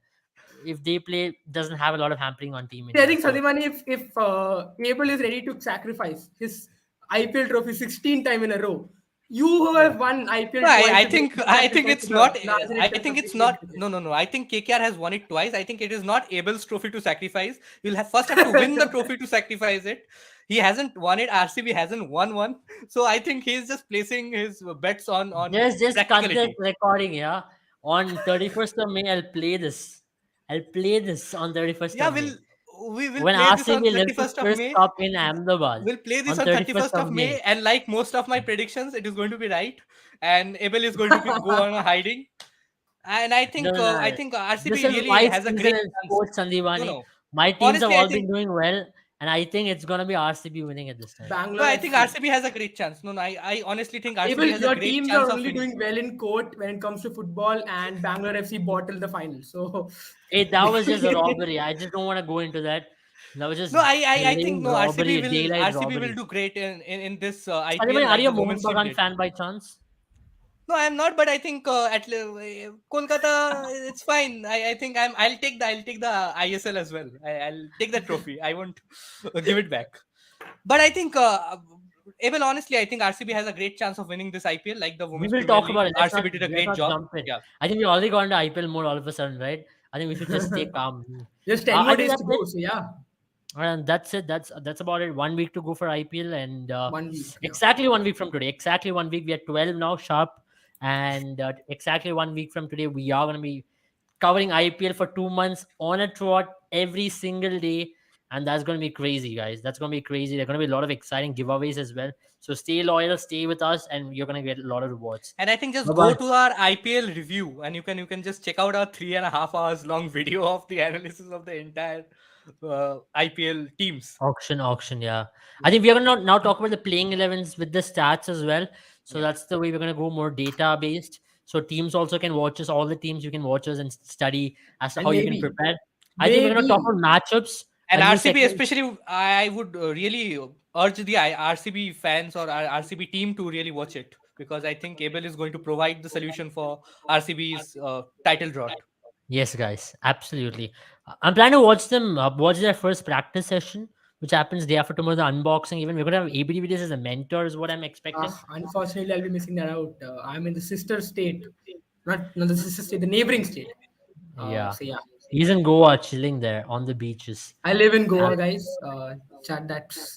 if they play, doesn't have a lot of hampering on Team I India. think So, Sandeep Mane, if Abel is ready to sacrifice his IPL trophy 16 time in a row, you who have won IPL No, twice, I should think really I think sacrifice it's the not. larger I interest think of it's Indian not. cricket. No. I think KKR has won it twice. I think it is not Abel's trophy to sacrifice. You'll first have to win the trophy to sacrifice it. He hasn't won it. RCB hasn't won one. So I think he's just placing his bets on just cut this practicality. recording, yeah. On 31st of May, I'll play this. I'll play this on 31st Yeah, of May. we will When play this on RCB lifts its 31st of first May. cup in Ahmedabad We'll play this on on 31st 31st of of May. May, and like most of my predictions, it is going to be right. And Abel is going to go on a hiding. And No, no, no. I think This RCB is really my has a season great in chance. sports, No, Sandeepani. no. My teams have Honestly, I all been think doing well, and I think it's gonna be RCB winning at this time. no, Bangalore I think FC. RCB has a great chance. No, I honestly think Abel, RCB has a your great teams chance are of only winning. doing well in court when it comes to football, and Bangalore FC bottled the final. So, Hey, that was just a robbery. I just don't want to go into that. That was just No, I think blatant no, robbery, daylight RCB will robbery. do great in this Sandeepani, IPL are like you a the Mohun women's team Bagan did. fan by chance? No, I'm not, but I think Kolkata, it's fine. I think I'll take the ISL as well. I'll take the trophy. I won't give it back. But I think Abel, honestly, I think RCB has a great chance of winning this IPL like the We women's will Premier talk League. about it. RCB did a Let's great not job. jump in. Yeah. I think we already got into IPL mode all of a sudden, right? I think we should just stay calm. just 10 I more think days to that's go. it. So, yeah, And that's it. That's about it. 1 week to go for IPL, and 1 week. Yeah. exactly 1 week from today. Exactly 1 week. We are 12 now sharp, and exactly 1 week from today, we are gonna be covering IPL for 2 months on a trot every single day, and that's gonna be crazy, guys. That's gonna be crazy. There are gonna be a lot of exciting giveaways as well. So stay loyal, stay with us, and you're gonna get a lot of rewards. And I think just Bye-bye. go to our IPL review, and you can just check out our 3.5 hours long video of the analysis of the entire IPL teams. Auction, yeah. I think we are gonna now talk about the playing 11s with the stats as well. So Yeah. that's the way we're gonna go more data based. So teams also can watch us. All the teams you can watch us and study as to And how you can maybe, prepare. I think we're gonna talk maybe, about matchups. And A new RCB, segment. especially, I would really urge the RCB fans or RCB team to really watch it because I think Abel is going to provide the solution for RCB's title drought. Yes, guys, absolutely. I'm planning to watch them. Watch their first practice session, which happens day after tomorrow. The unboxing. Even we're gonna have ABD videos as a mentor, is what I'm expecting. unfortunately, I'll be missing that out. I'm in the sister state, not the sister state, the neighboring state. Yeah, So, yeah, he's in Goa, chilling there on the beaches. I live in Goa, guys.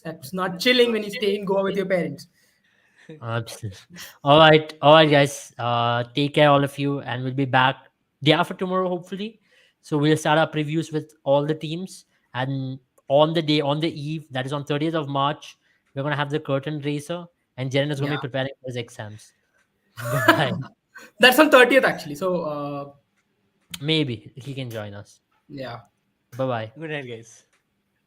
That's not chilling when you stay in Goa with your parents. Absolutely. All right, guys. Take care, all of you, and we'll be back day after tomorrow, hopefully. So we'll start our previews with all the teams, and on the day, on the eve, that is on 30th of March, we're gonna have the curtain raiser, and Jaren is gonna Yeah, be preparing for his exams. Bye. that's on 30th actually. So, Maybe he can join us. yeah. Bye bye. Good night, guys.